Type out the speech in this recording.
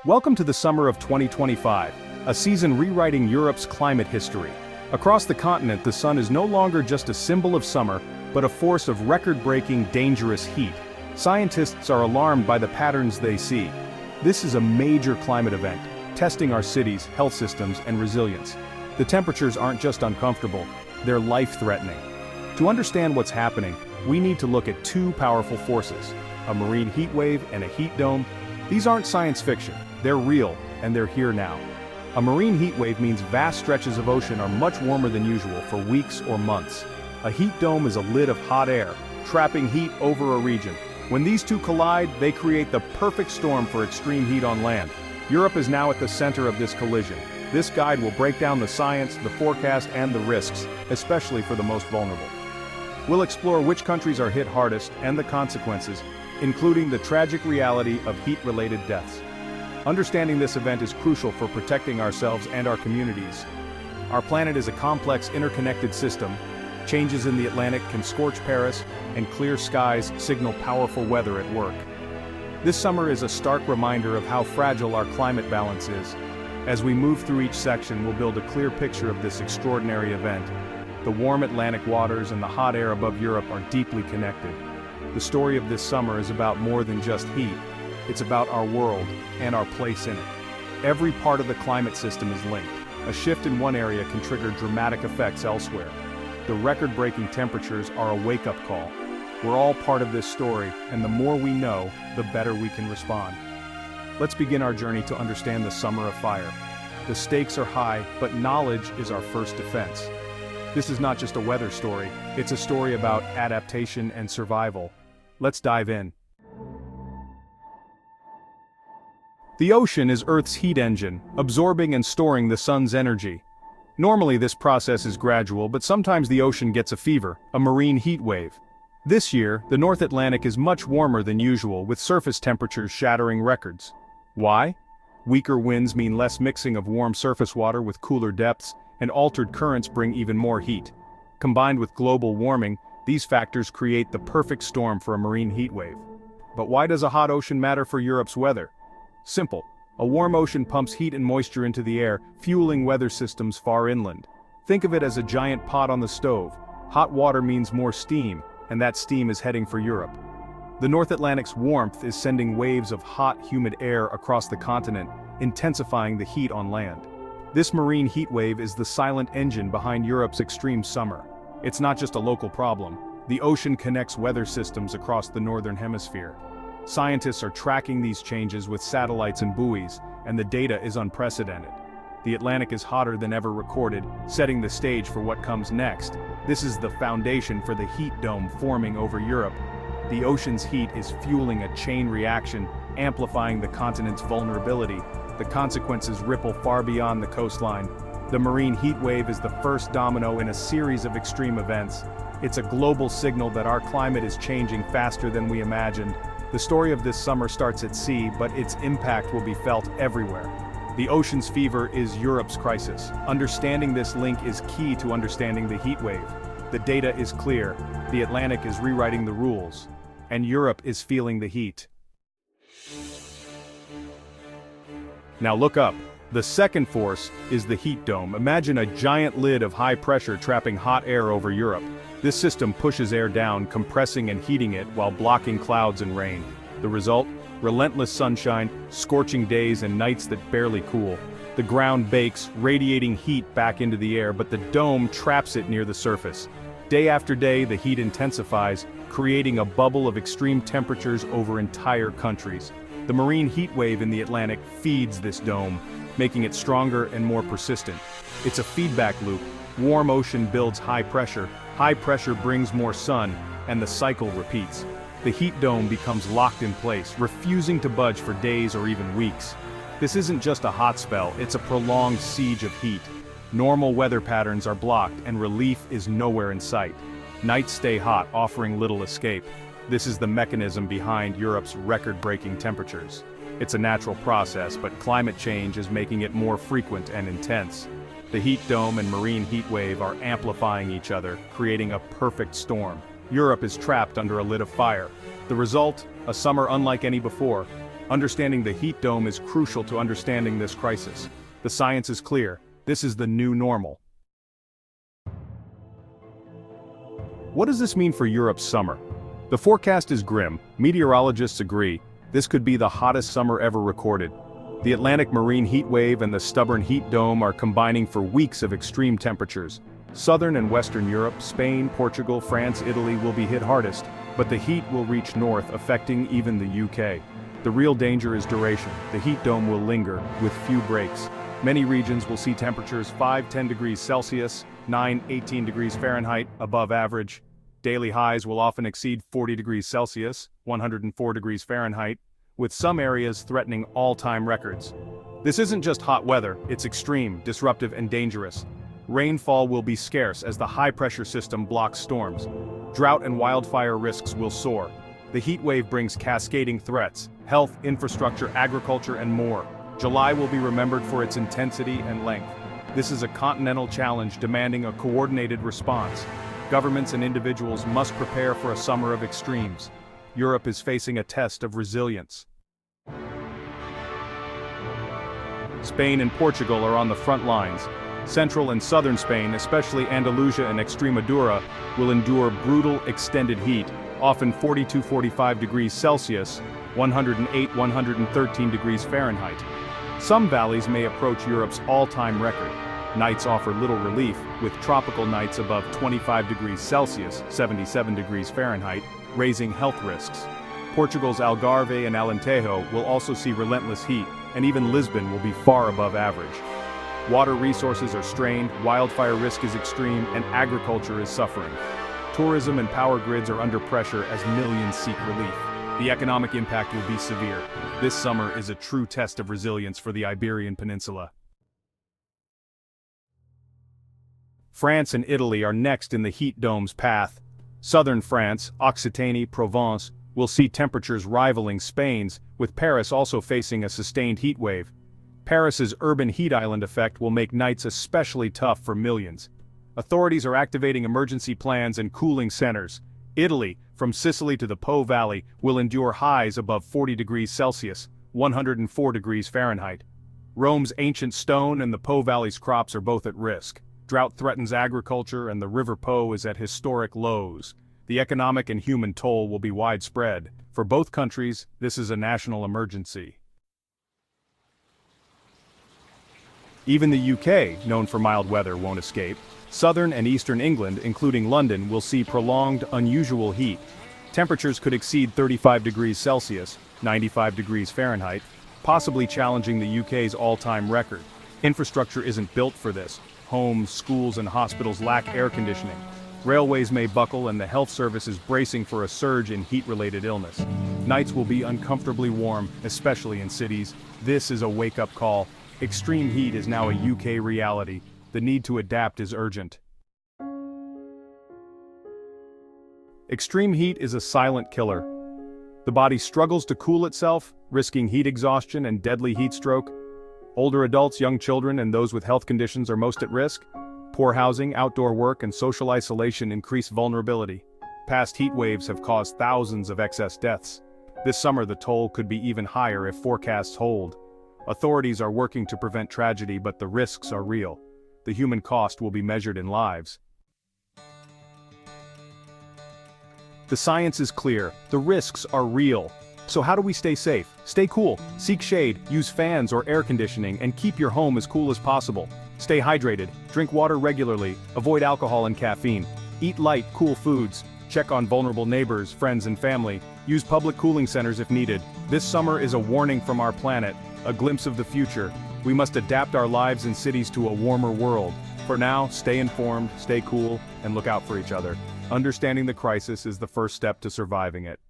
Welcome to the summer of 2025, a season rewriting Europe's climate history. Across the continent, the sun is no longer just a symbol of summer, but a force of record-breaking, dangerous heat. Scientists are alarmed by the patterns they see. This is a major climate event, testing our cities, health systems, and resilience. The temperatures aren't just uncomfortable, they're life-threatening. To understand what's happening, we need to look at two powerful forces: a marine heat wave and a heat dome. These aren't science fiction, they're real, and they're here now. A marine heat wave means vast stretches of ocean are much warmer than usual for weeks or months. A heat dome is a lid of hot air, trapping heat over a region. When these two collide, they create the perfect storm for extreme heat on land. Europe is now at the center of this collision. This guide will break down the science, the forecast, and the risks, especially for the most vulnerable. We'll explore which countries are hit hardest and the consequences, including the tragic reality of heat-related deaths. Understanding this event is crucial for protecting ourselves and our communities. Our planet is a complex, interconnected system. Changes in the Atlantic can scorch Paris, and clear skies signal powerful weather at work. This summer is a stark reminder of how fragile our climate balance is. As we move through each section, we'll build a clear picture of this extraordinary event. The warm Atlantic waters and the hot air above Europe are deeply connected. The story of this summer is about more than just heat. It's about our world and our place in it. Every part of the climate system is linked. A shift in one area can trigger dramatic effects elsewhere. The record-breaking temperatures are a wake-up call. We're all part of this story, and the more we know, the better we can respond. Let's begin our journey to understand the Summer of Fire. The stakes are high, but knowledge is our first defense. This is not just a weather story, it's a story about adaptation and survival. Let's dive in. The ocean is Earth's heat engine, absorbing and storing the sun's energy. Normally this process is gradual, but sometimes the ocean gets a fever, a marine heat wave. This year, the North Atlantic is much warmer than usual, with surface temperatures shattering records. Why? Weaker winds mean less mixing of warm surface water with cooler depths, and altered currents bring even more heat. Combined with global warming, these factors create the perfect storm for a marine heat wave. But why does a hot ocean matter for Europe's weather? Simple. A warm ocean pumps heat and moisture into the air, fueling weather systems far inland. Think of it as a giant pot on the stove. Hot water means more steam, and that steam is heading for Europe. The North Atlantic's warmth is sending waves of hot, humid air across the continent, intensifying the heat on land. This marine heat wave is the silent engine behind Europe's extreme summer. It's not just a local problem. The ocean connects weather systems across the northern hemisphere. Scientists are tracking these changes with satellites and buoys, and the data is unprecedented. The Atlantic is hotter than ever recorded, setting the stage for what comes next. This is the foundation for the heat dome forming over Europe. The ocean's heat is fueling a chain reaction, amplifying the continent's vulnerability. The consequences ripple far beyond the coastline. The marine heat wave is the first domino in a series of extreme events. It's a global signal that our climate is changing faster than we imagined. The story of this summer starts at sea, but its impact will be felt everywhere. The ocean's fever is Europe's crisis. Understanding this link is key to understanding the heat wave. The data is clear. The Atlantic is rewriting the rules, and Europe is feeling the heat. Now look up. The second force is the heat dome. Imagine a giant lid of high pressure trapping hot air over Europe. This system pushes air down, compressing and heating it while blocking clouds and rain. The result? Relentless sunshine, scorching days and nights that barely cool. The ground bakes, radiating heat back into the air, but the dome traps it near the surface. Day after day, the heat intensifies, creating a bubble of extreme temperatures over entire countries. The marine heat wave in the Atlantic feeds this dome, making it stronger and more persistent. It's a feedback loop. Warm ocean builds high pressure brings more sun, and the cycle repeats. The heat dome becomes locked in place, refusing to budge for days or even weeks. This isn't just a hot spell, it's a prolonged siege of heat. Normal weather patterns are blocked, and relief is nowhere in sight. Nights stay hot, offering little escape. This is the mechanism behind Europe's record-breaking temperatures. It's a natural process, but climate change is making it more frequent and intense. The heat dome and marine heat wave are amplifying each other, creating a perfect storm. Europe is trapped under a lid of fire. The result? A summer unlike any before. Understanding the heat dome is crucial to understanding this crisis. The science is clear. This is the new normal. What does this mean for Europe's summer? The forecast is grim. Meteorologists agree. This could be the hottest summer ever recorded. The Atlantic marine heat wave and the stubborn heat dome are combining for weeks of extreme temperatures. Southern and Western Europe, Spain, Portugal, France, Italy will be hit hardest, but the heat will reach north, affecting even the UK. The real danger is duration. The heat dome will linger, with few breaks. Many regions will see temperatures 5-10 degrees Celsius, 9-18 degrees Fahrenheit, above average. Daily highs will often exceed 40 degrees Celsius, 104 degrees Fahrenheit, with some areas threatening all-time records. This isn't just hot weather, it's extreme, disruptive, and dangerous. Rainfall will be scarce as the high-pressure system blocks storms. Drought and wildfire risks will soar. The heat wave brings cascading threats: health, infrastructure, agriculture, and more. July will be remembered for its intensity and length. This is a continental challenge demanding a coordinated response. Governments and individuals must prepare for a summer of extremes. Europe is facing a test of resilience. Spain and Portugal are on the front lines. Central and southern Spain, especially Andalusia and Extremadura, will endure brutal, extended heat, often 40-45 degrees Celsius, 108-113 degrees Fahrenheit. Some valleys may approach Europe's all-time record. Nights offer little relief, with tropical nights above 25 degrees Celsius, 77 degrees Fahrenheit, raising health risks. Portugal's Algarve and Alentejo will also see relentless heat, and even Lisbon will be far above average. Water resources are strained, wildfire risk is extreme, and agriculture is suffering. Tourism and power grids are under pressure as millions seek relief. The economic impact will be severe. This summer is a true test of resilience for the Iberian Peninsula. France and Italy are next in the heat dome's path. Southern France, Occitanie, Provence, will see temperatures rivaling Spain's, with Paris also facing a sustained heat wave. Paris's urban heat island effect will make nights especially tough for millions. Authorities are activating emergency plans and cooling centers. Italy, from Sicily to the Po Valley, will endure highs above 40 degrees Celsius, 104 degrees Fahrenheit. Rome's ancient stone and the Po Valley's crops are both at risk. Drought threatens agriculture and the River Po is at historic lows. The economic and human toll will be widespread. For both countries, this is a national emergency. Even the UK, known for mild weather, won't escape. Southern and eastern England, including London, will see prolonged, unusual heat. Temperatures could exceed 35 degrees Celsius, 95 degrees Fahrenheit, possibly challenging the UK's all-time record. Infrastructure isn't built for this. Homes, schools, and hospitals lack air conditioning. Railways may buckle and the health service is bracing for a surge in heat-related illness. Nights will be uncomfortably warm, especially in cities. This is a wake-up call. Extreme heat is now a UK reality. The need to adapt is urgent. Extreme heat is a silent killer. The body struggles to cool itself, risking heat exhaustion and deadly heat stroke. Older adults, young children, and those with health conditions are most at risk. Poor housing, outdoor work, and social isolation increase vulnerability. Past heat waves have caused thousands of excess deaths. This summer the toll could be even higher if forecasts hold. Authorities are working to prevent tragedy, but the risks are real. The human cost will be measured in lives. The science is clear. The risks are real. So how do we stay safe? Stay cool, seek shade, use fans or air conditioning, and keep your home as cool as possible. Stay hydrated, drink water regularly, avoid alcohol and caffeine. Eat light, cool foods. Check on vulnerable neighbors, friends, and family. Use public cooling centers if needed. This summer is a warning from our planet, a glimpse of the future. We must adapt our lives and cities to a warmer world. For now, stay informed, stay cool, and look out for each other. Understanding the crisis is the first step to surviving it.